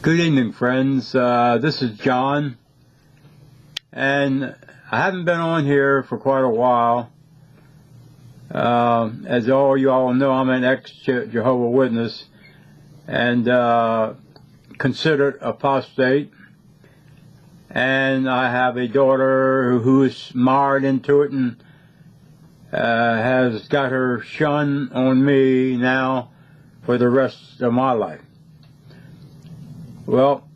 Good evening, friends. This is John, and I haven't been on here for quite a while. As all you all know, I'm an ex-Jehovah Witness and considered apostate, and I have a daughter who is married into it and has got her shun on me now for the rest of my life. Well,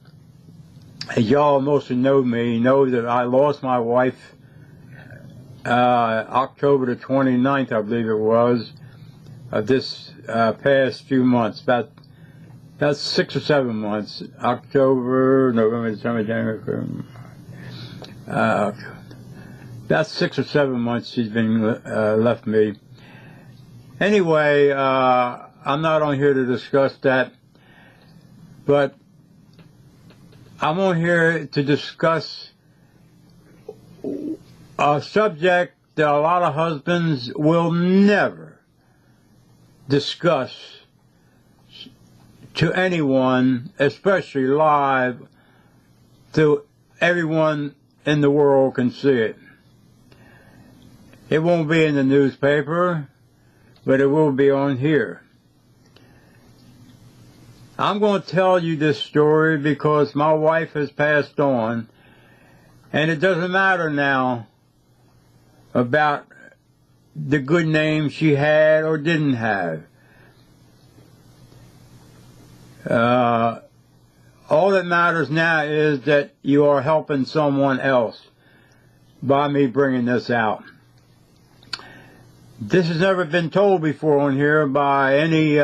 as y'all mostly know me, know that I lost my wife October the 29th, I believe it was, of this past few months, about 6 or 7 months. October, November, December, January, February, about 6 or 7 months she's been left me. Anyway, I'm not on here to discuss that, but I'm on here to discuss a subject that a lot of husbands will never discuss to anyone, especially live, so everyone in the world can see it. It won't be in the newspaper, but it will be on here. I'm going to tell you this story because my wife has passed on, and it doesn't matter now about the good name she had or didn't have. All that matters now is that you are helping someone else by me bringing this out. This has never been told before on here by any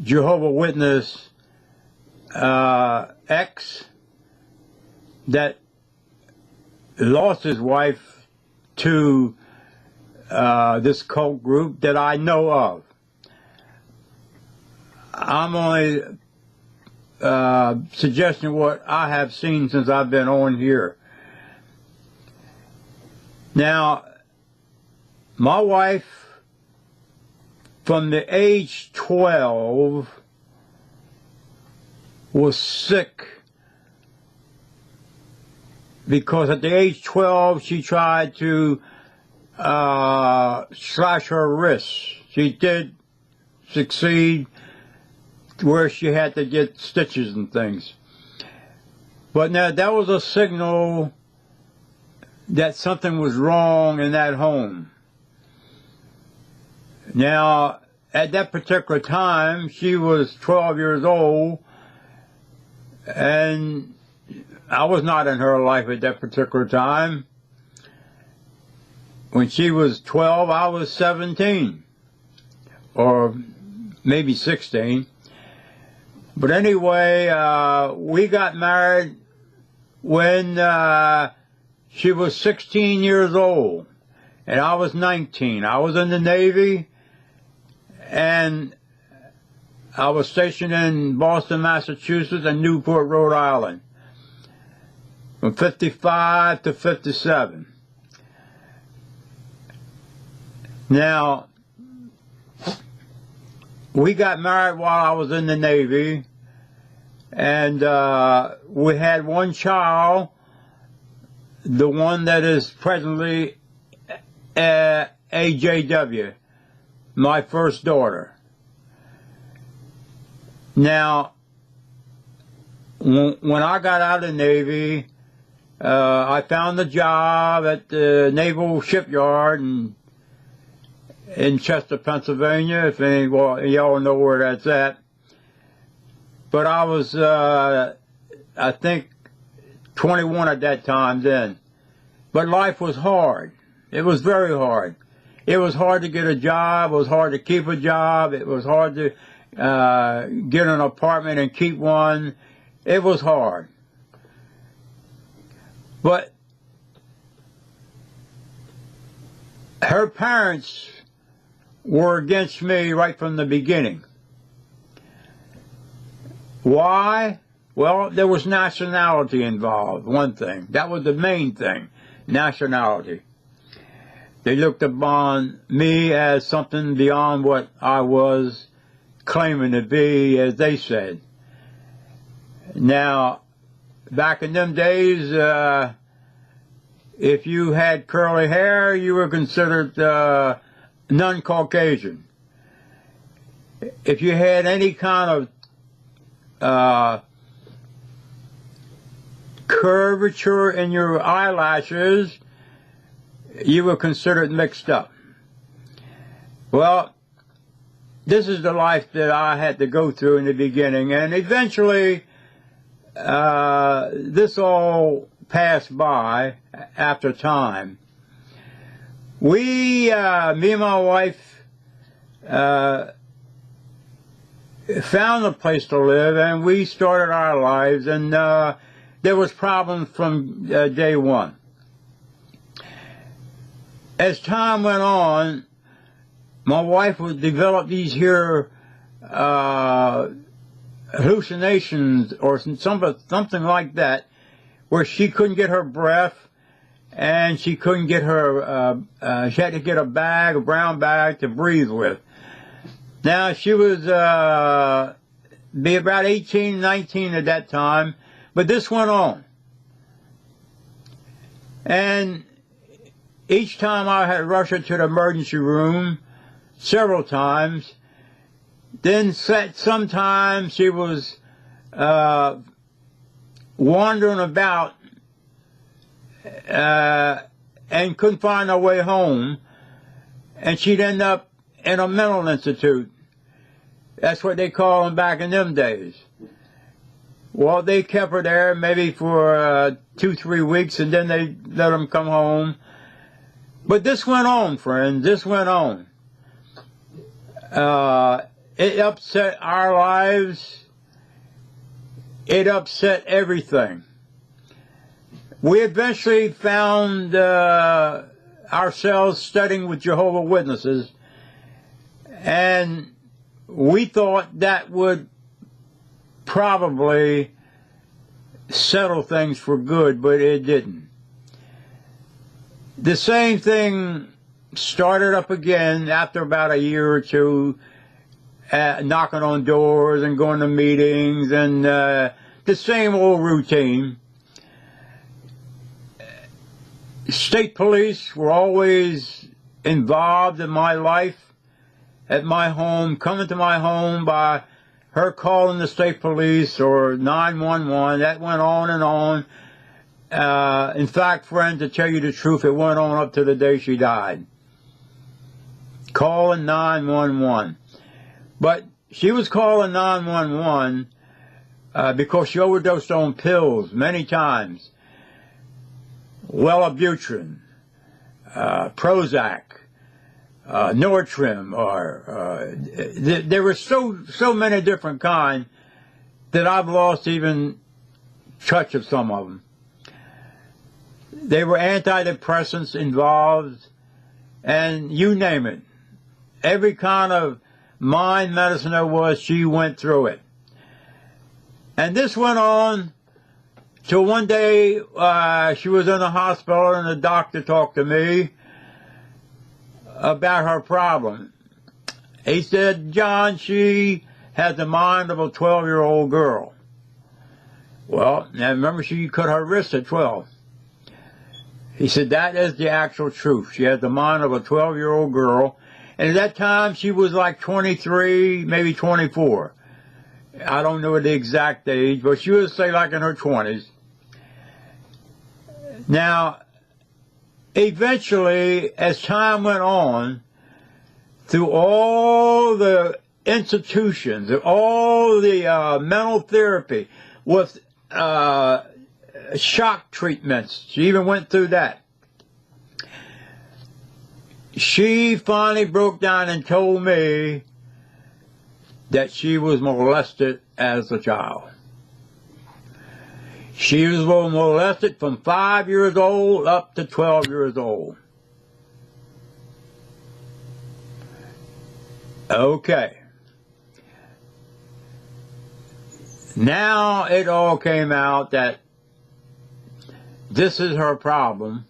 Jehovah Witness ex that lost his wife to this cult group that I know of. I'm only suggesting what I have seen since I've been on here. Now, my wife, from the age 12, was sick because at the age 12 she tried to slash her wrists. She did succeed where she had to get stitches and things. But now that was a signal that something was wrong in that home. Now, at that particular time, she was 12 years old, and I was not in her life at that particular time. When she was 12, I was 17, or maybe 16. But anyway, we got married when she was 16 years old, and I was 19. I was in the Navy, and I was stationed in Boston, Massachusetts, and Newport, Rhode Island, from 55 to 57. Now, we got married while I was in the Navy, and we had one child, the one that is presently AJW, my first daughter. Now, when I got out of the Navy, I found a job at the Naval Shipyard in Chester, Pennsylvania, if y'all know where that's at. But I was, I think, 21 at that time then. But life was hard. It was very hard. It was hard to get a job. It was hard to keep a job. It was hard to get an apartment and keep one. It was hard. But her parents were against me right from the beginning. Why? Well, there was nationality involved, one thing. That was the main thing, nationality. They looked upon me as something beyond what I was claiming to be, as they said. Now, back in them days, if you had curly hair, you were considered non-Caucasian. If you had any kind of curvature in your eyelashes, you were considered mixed up. Well, this is the life that I had to go through in the beginning, and eventually this all passed by after time. Me and my wife found a place to live, and we started our lives, and there was problems from day one. As time went on, my wife would develop these here hallucinations or something like that, where she couldn't get her breath, and she couldn't get her, she had to get a brown bag to breathe with. Now, she was, be about 18, 19 at that time, but this went on. And each time I had to rush her to the emergency room, several times. Then sometimes she was wandering about and couldn't find her way home, and she'd end up in a mental institute. That's what they call them back in them days. Well, they kept her there maybe for 2-3 weeks, and then they let them come home. But this went on, friends. This went on. It upset our lives. It upset everything. We eventually found ourselves studying with Jehovah Witnesses, and we thought that would probably settle things for good, but it didn't. The same thing started up again after about a year or two, knocking on doors and going to meetings, and the same old routine. State police were always involved in my life, at my home, coming to my home by her calling the state police or 911. That went on and on. In fact, friend, to tell you the truth, it went on up to the day she died. Calling 911. But she was calling 911 because she overdosed on pills many times. Wellbutrin, Prozac, Nortrim, or there were so many different kinds that I've lost even touch of some of them. There were antidepressants involved, and you name it. Every kind of mind medicine there was, she went through it. And this went on till one day she was in the hospital, and the doctor talked to me about her problem. He said, John, she has the mind of a 12-year-old girl. Well, now remember, she cut her wrist at 12. He said, that is the actual truth. She has the mind of a 12-year-old girl. And at that time, she was like 23, maybe 24. I don't know the exact age, but she was, say, like in her 20s. Now, eventually, as time went on, through all the institutions, all the mental therapy, with shock treatments, she even went through that. She finally broke down and told me that she was molested as a child. She was molested from 5 years old up to 12 years old. Okay. Now it all came out that this is her problem,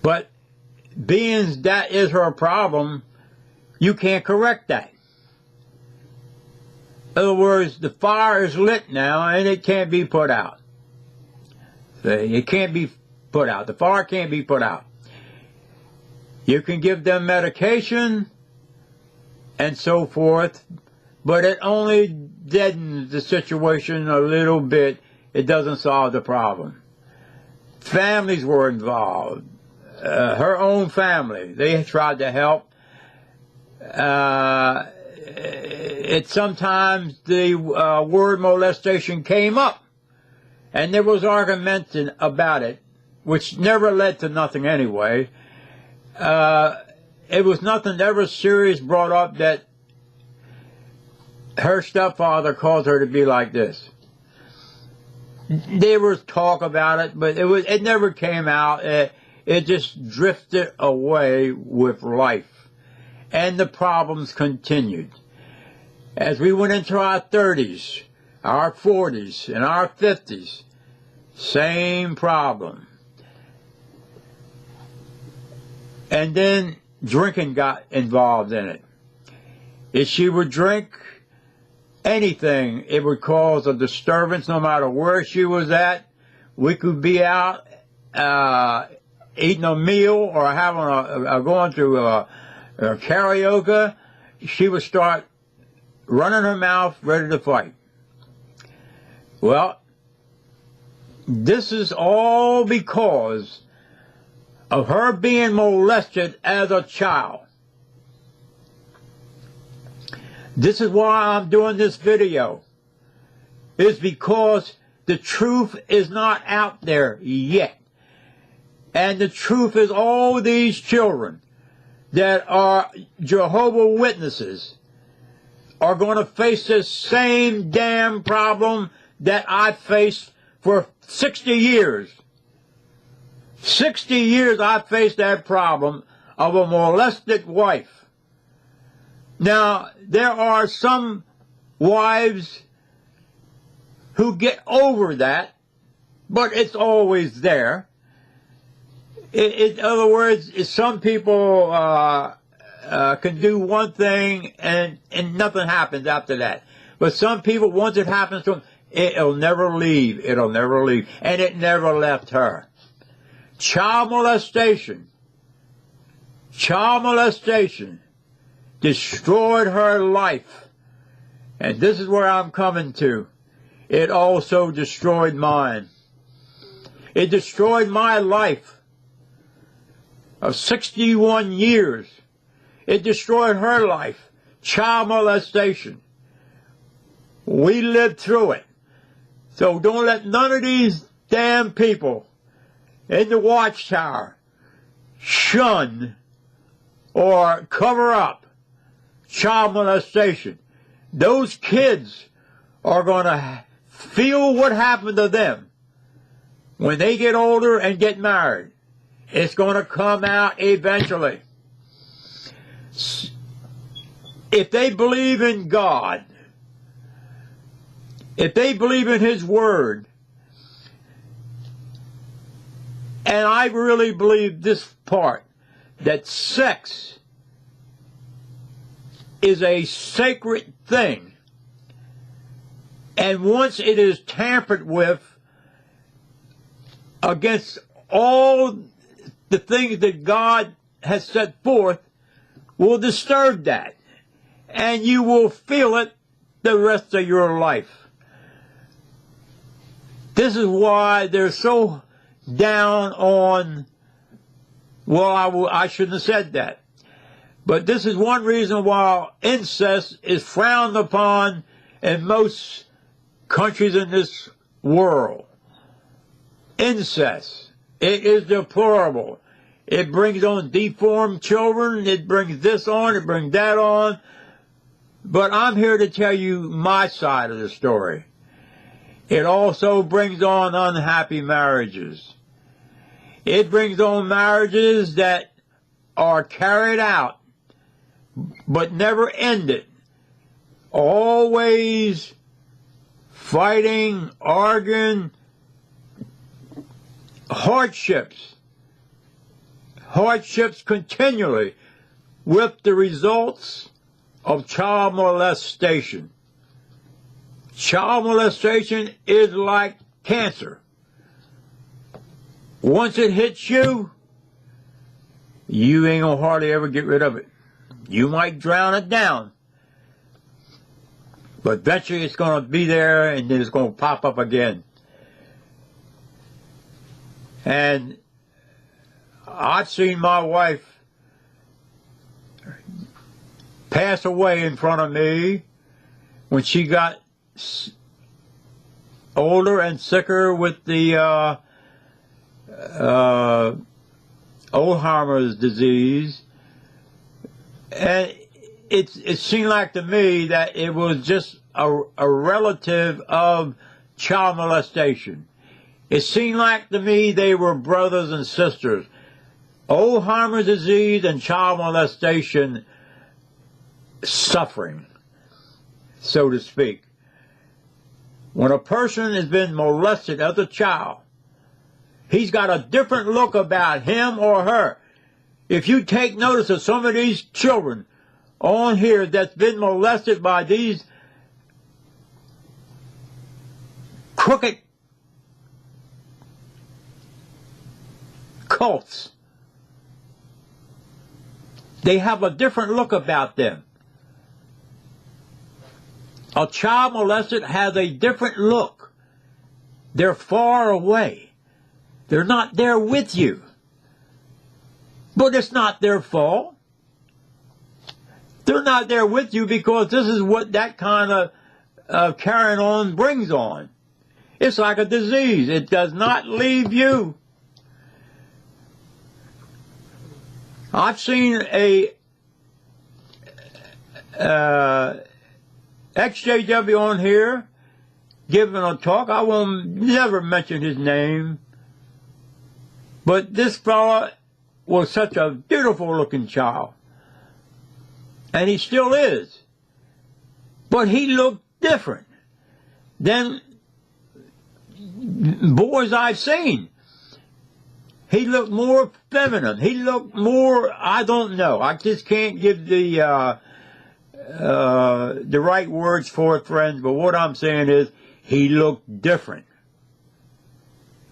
but being that is her problem, you can't correct that. In other words, the fire is lit now and it can't be put out. It can't be put out. The fire can't be put out. You can give them medication and so forth, but it only deadens the situation a little bit. It doesn't solve the problem. Families were involved. Her own family, they tried to help. Sometimes the word molestation came up, and there was argument about it, which never led to nothing anyway. It was nothing ever serious brought up that her stepfather caused her to be like this. There was talk about it, but it never came out. It just drifted away with life, and the problems continued. As we went into our 30s, our 40s, and our 50s, same problem. And then drinking got involved in it. If she would drink anything, it would cause a disturbance no matter where she was at. We could be out eating a meal or having going to a karaoke. She would start running her mouth, ready to fight. Well, this is all because of her being molested as a child. This is why I'm doing this video. It's because the truth is not out there yet. And the truth is all these children that are Jehovah's Witnesses are going to face this same damn problem that I faced for 60 years. 60 years I faced that problem of a molested wife. Now, there are some wives who get over that, but it's always there. In other words, some people can do one thing and nothing happens after that. But some people, once it happens to them, it'll never leave. It'll never leave. And it never left her. Child molestation destroyed her life. And this is where I'm coming to. It also destroyed mine. It destroyed my life of 61 years. It destroyed her life. Child molestation. We lived through it. So don't let none of these damn people in the Watchtower shun or cover up child molestation. Those kids are going to feel what happened to them when they get older and get married. It's going to come out eventually. If they believe in God, if they believe in His Word, and I really believe this part, that sex is a sacred thing, and once it is tampered with against all the things that God has set forth, will disturb that, and you will feel it the rest of your life. This is why they're so down on, well, I shouldn't have said that. But this is one reason why incest is frowned upon in most countries in this world. Incest. It is deplorable. It brings on deformed children. It brings this on. It brings that on. But I'm here to tell you my side of the story. It also brings on unhappy marriages. It brings on marriages that are carried out but never ended. Always fighting, arguing, hardships continually with the results of child molestation. Child molestation is like cancer. Once it hits you, you ain't gonna hardly ever get rid of it. You might drown it down, but eventually it's gonna be there and then it's gonna pop up again. And I've seen my wife pass away in front of me when she got older and sicker with the Alzheimer's disease, and it seemed like to me that it was just a relative of child molestation. It seemed like to me they were brothers and sisters. Alzheimer's disease and child molestation suffering, so to speak. When a person has been molested as a child, he's got a different look about him or her. If you take notice of some of these children on here that's been molested by these crooked cults, they have a different look about them. A child molested has a different look. They're far away. They're not there with you. But it's not their fault. They're not there with you because this is what that kind of carrying on brings on. It's like a disease. It does not leave you. I've seen a XJW on here giving a talk. I won't never mention his name. But this fella was such a beautiful looking child. And he still is. But he looked different than boys I've seen. He looked more feminine. He looked more, I don't know. I just can't give the right words for it, friends. But what I'm saying is, he looked different.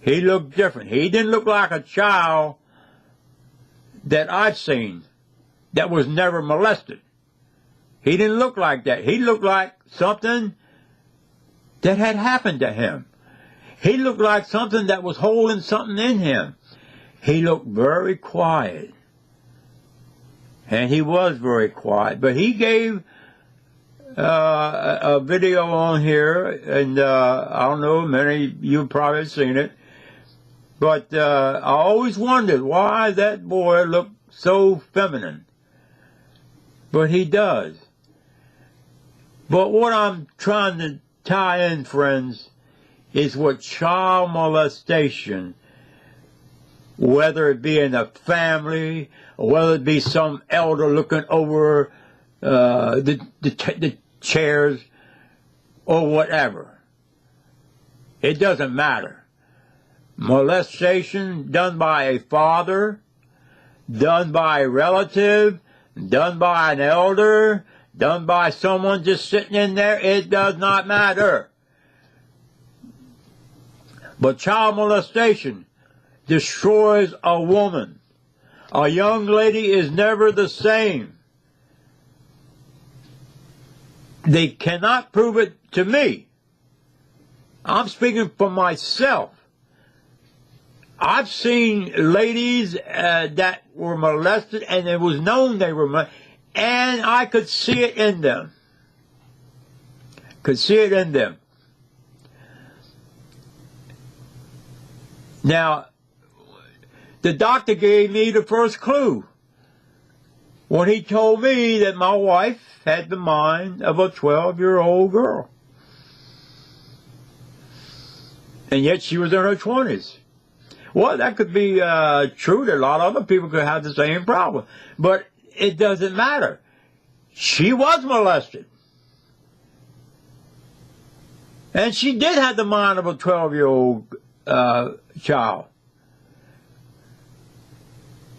He looked different. He didn't look like a child that I've seen that was never molested. He didn't look like that. He looked like something that had happened to him. He looked like something that was holding something in him. He looked very quiet. And he was very quiet. But he gave a video on here, and I don't know, many of you probably have seen it. But I always wondered why that boy looked so feminine. But he does. But what I'm trying to tie in, friends, is what child molestation, whether it be in a family, or whether it be some elder looking over the chairs, or whatever. It doesn't matter. Molestation done by a father, done by a relative, done by an elder, done by someone just sitting in there, it does not matter. But child molestation destroys a woman. A young lady is never the same. They cannot prove it to me. I'm speaking for myself. I've seen ladies that were molested, and it was known they were molested, and I could see it in them. Could see it in them. Now, the doctor gave me the first clue when he told me that my wife had the mind of a 12-year-old girl. And yet she was in her 20s. Well, that could be true that a lot of other people could have the same problem. But it doesn't matter. She was molested. And she did have the mind of a 12-year-old child.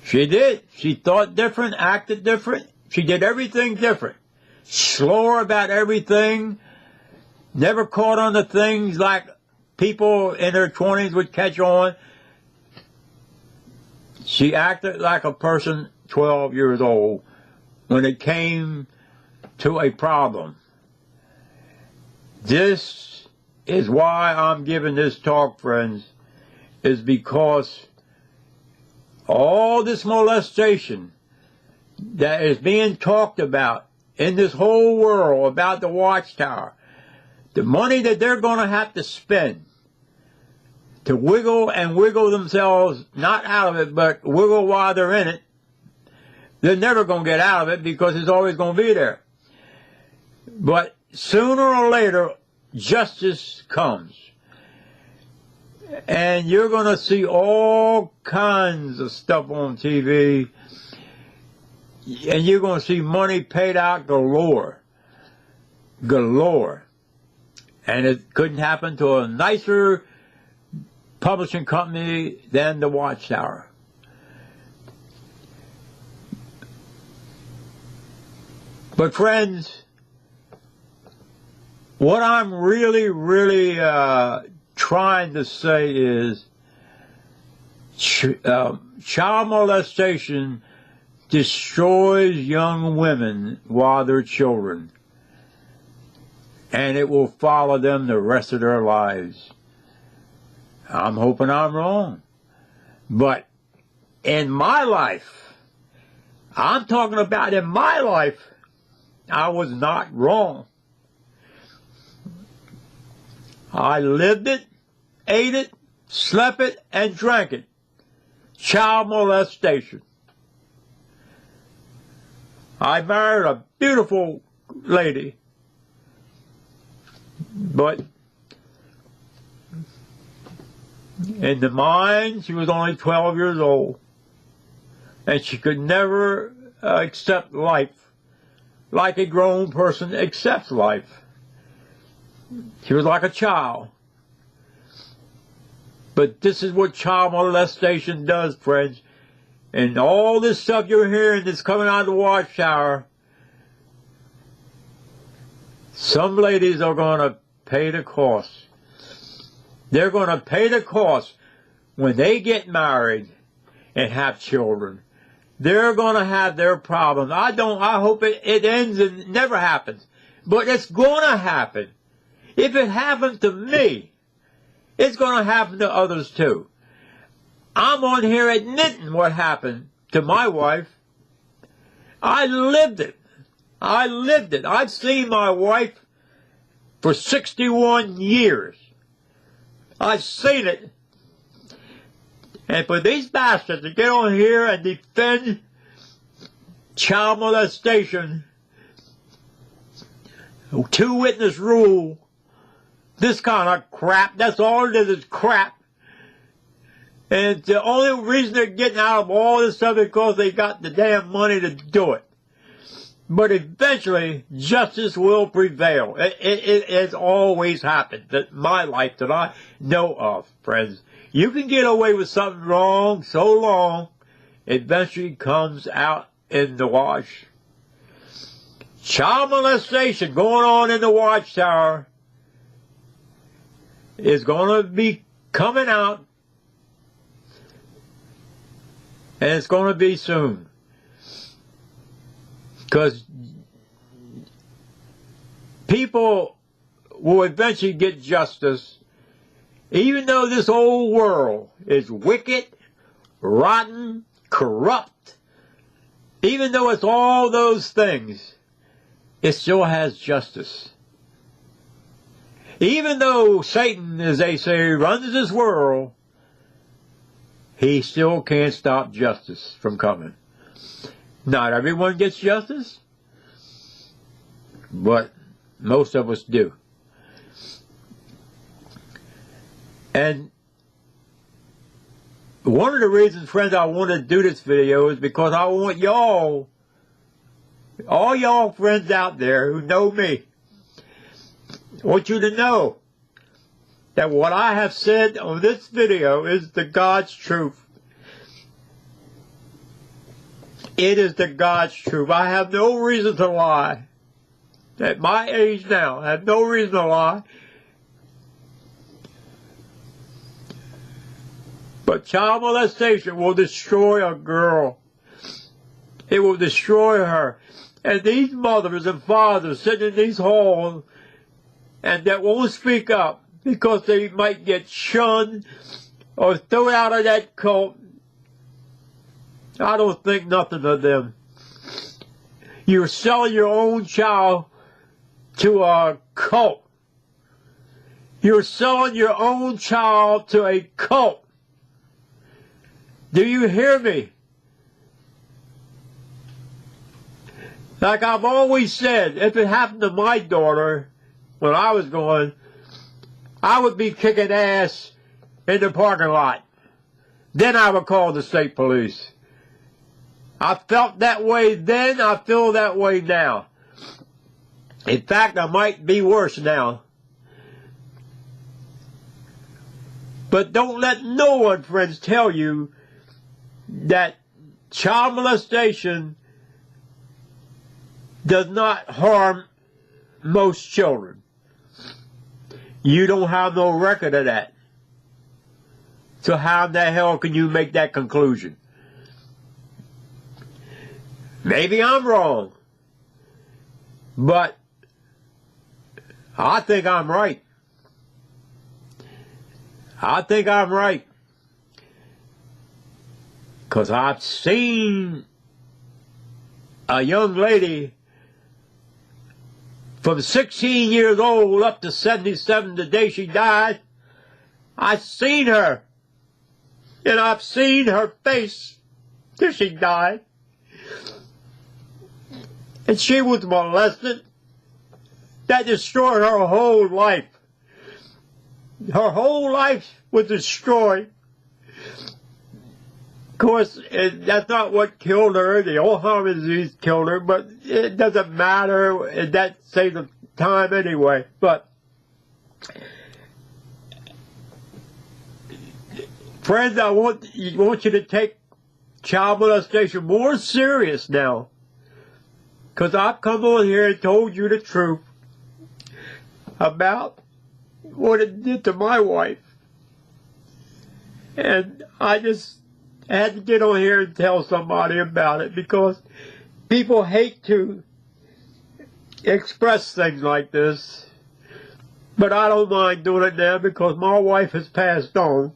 She did. She thought different, acted different. She did everything different. Slower about everything. never caught on to things like people in her 20s would catch on. She acted like a person 12 years old when it came to a problem. This is why I'm giving this talk, friends, is because all this molestation that is being talked about in this whole world about the Watchtower, the money that they're going to have to spend to wiggle and wiggle themselves, not out of it, but wiggle while they're in it, they're never going to get out of it because it's always going to be there. But sooner or later, justice comes. And you're going to see all kinds of stuff on TV. And you're going to see money paid out galore. Galore. And it couldn't happen to a nicer publishing company than the Watchtower. But friends, what I'm really trying to say is child molestation destroys young women while they're children, and it will follow them the rest of their lives. I'm hoping I'm wrong, but in my life, I'm talking about in my life, I was not wrong. I lived it, ate it, slept it, and drank it. Child molestation. I married a beautiful lady, but in the mind, she was only 12 years old, and she could never accept life like a grown person accepts life. She was like a child. But this is what child molestation does, friends. And all this stuff you're hearing that's coming out of the Watchtower, some ladies are going to pay the cost. They're going to pay the cost when they get married and have children. They're going to have their problems. I hope it ends and never happens. But it's going to happen. If it happened to me, it's going to happen to others too. I'm on here admitting what happened to my wife. I lived it. I lived it. I've seen my wife for 61 years. I've seen it. And for these bastards to get on here and defend child molestation, two-witness rule, this kind of crap, that's all it is crap. And the only reason they're getting out of all this stuff is because they got the damn money to do it. But eventually, justice will prevail. It has always happened in my life that I know of, friends. You can get away with something wrong so long, it eventually comes out in the wash. Child molestation going on in the Watchtower is going to be coming out, and it's going to be soon. Because people will eventually get justice, even though this old world is wicked, rotten, corrupt. Even though it's all those things, it still has justice. Even though Satan, as they say, runs this world, he still can't stop justice from coming. Not everyone gets justice, but most of us do. And one of the reasons, friends, I want to do this video is because I want y'all, all y'all friends out there who know me, I want you to know that what I have said on this video is the God's truth. It is the God's truth. I have no reason to lie. at my age now, I have no reason to lie. But child molestation will destroy a girl. It will destroy her. And these mothers and fathers sitting in these halls and that won't speak up because they might get shunned or thrown out of that cult, I don't think nothing of them. You're selling your own child to a cult. You're selling your own child to a cult. Do you hear me? Like I've always said, if it happened to my daughter when I was going, I would be kicking ass in the parking lot. Then I would call the state police. I felt that way then, I feel that way now. In fact, I might be worse now. But don't let no one, friends, tell you that child molestation does not harm most children. You don't have no record of that. So how in the hell can you make that conclusion? Maybe I'm wrong, but I think I'm right. I think I'm right. Because I've seen a young lady from 16 years old up to 77 the day she died. I've seen her. And I've seen her face till she died. And she was molested. That destroyed her whole life. Her whole life was destroyed. Of course, that's not what killed her. The Alzheimer's disease killed her, but it doesn't matter. That saved the time anyway. But, friends, I want you to take child molestation more serious now. Because I've come on here and told you the truth about what it did to my wife. And I just had to get on here and tell somebody about it because people hate to express things like this. But I don't mind doing it now because my wife has passed on.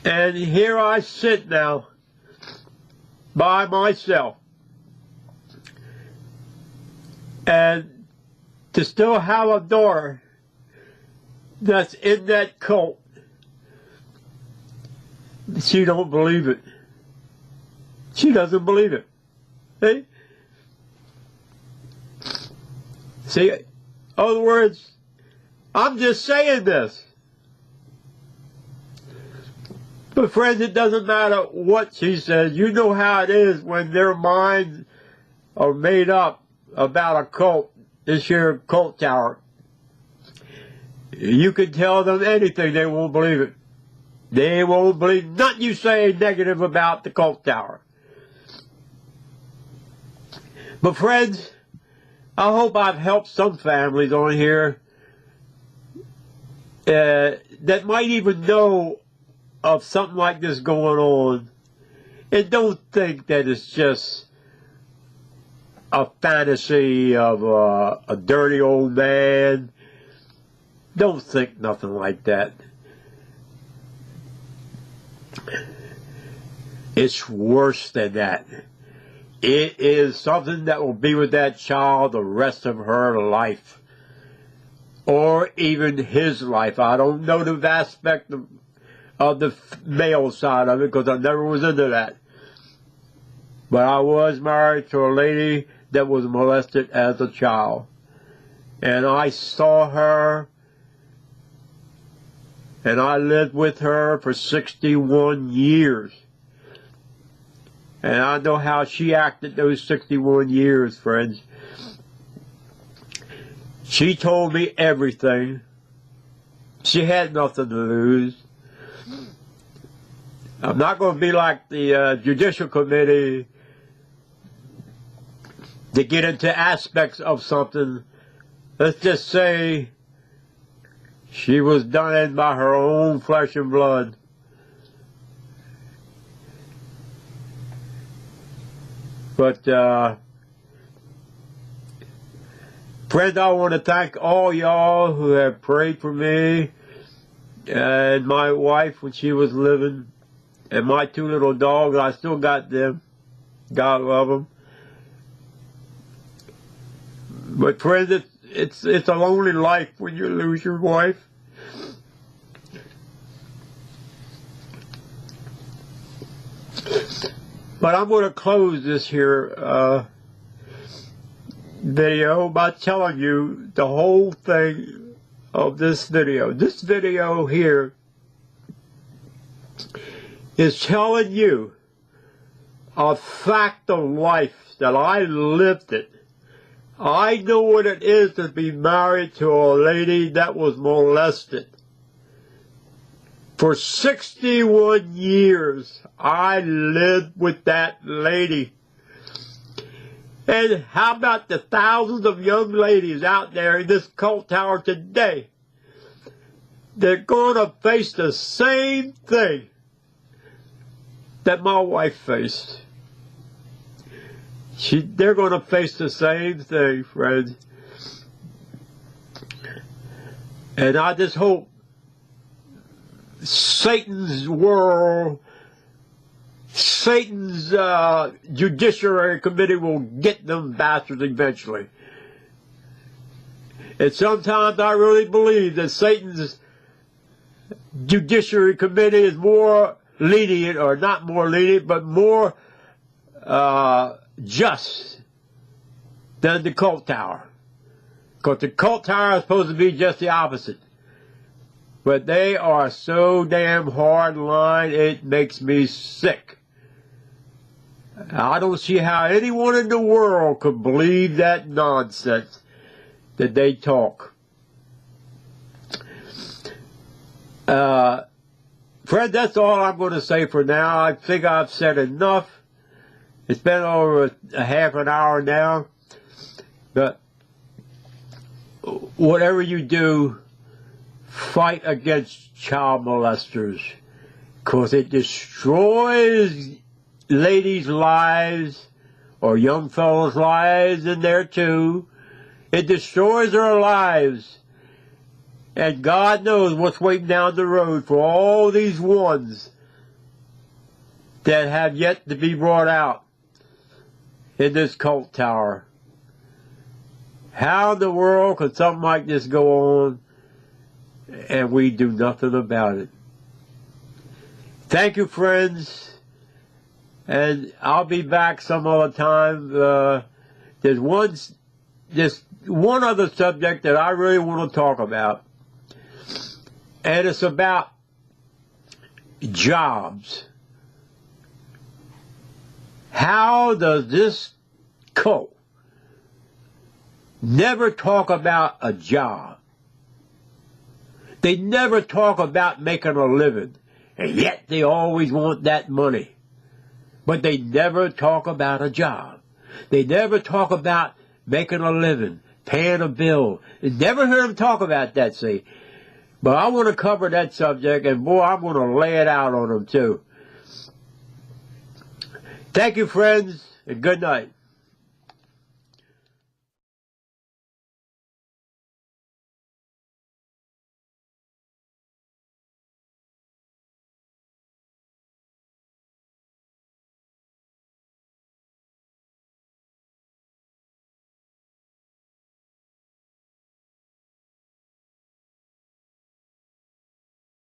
And here I sit now by myself. And to still have a daughter that's in that cult, she don't believe it. She doesn't believe it. See? See, in other words, I'm just saying this. But friends, it doesn't matter what she says. You know how it is when their minds are made up about a cult, this here cult tower. You can tell them anything, they won't believe it. They won't believe nothing you say negative about the cult tower. But friends, I hope I've helped some families on here that might even know of something like this going on. And don't think that it's just a fantasy of a dirty old man. Don't think nothing like that. It's worse than that. It is something that will be with that child the rest of her life. Or even his life. I don't know the aspect of the male side of it because I never was into that. But I was married to a lady that was molested as a child. And I saw her and I lived with her for 61 years. And I know how she acted those 61 years, friends. She told me everything. She had nothing to lose. I'm not going to be like the Judicial Committee to get into aspects of something. Let's just say she was done in by her own flesh and blood. But, friends, I want to thank all y'all who have prayed for me and my wife when she was living, and my 2 little dogs. I still got them. God love them. But friends, it's a lonely life when you lose your wife. But I'm going to close this here video by telling you the whole thing of this video. This video here is telling you a fact of life that I lived it. I know what it is to be married to a lady that was molested. For 61 years, I lived with that lady. And how about the thousands of young ladies out there in this cult tower today? They're going to face the same thing that my wife faced. They're going to face the same thing, friends. And I just hope Satan's world, Satan's judiciary committee will get them bastards eventually. And sometimes I really believe that Satan's judiciary committee is more lenient, or not more lenient, but more just than the cult tower. Because the cult tower is supposed to be just the opposite. But they are so damn hard line, it makes me sick. I don't see how anyone in the world could believe that nonsense that they talk. Fred, that's all I'm going to say for now. I think I've said enough. It's been over a half an hour now. But whatever you do, fight against child molesters, because it destroys ladies' lives, or young fellows' lives in there too. It destroys their lives. And God knows what's waiting down the road for all these ones that have yet to be brought out in this cult tower. How in the world could something like this go on and we do nothing about it? Thank you, friends. And I'll be back some other time. There's one other subject that I really want to talk about. And it's about jobs. How does this cult never talk about a job? They never talk about making a living, and yet they always want that money. But they never talk about a job. They never talk about making a living, paying a bill. You never heard them talk about that, see. But I want to cover that subject, and boy, I'm going to lay it out on them too. Thank you, friends, and good night.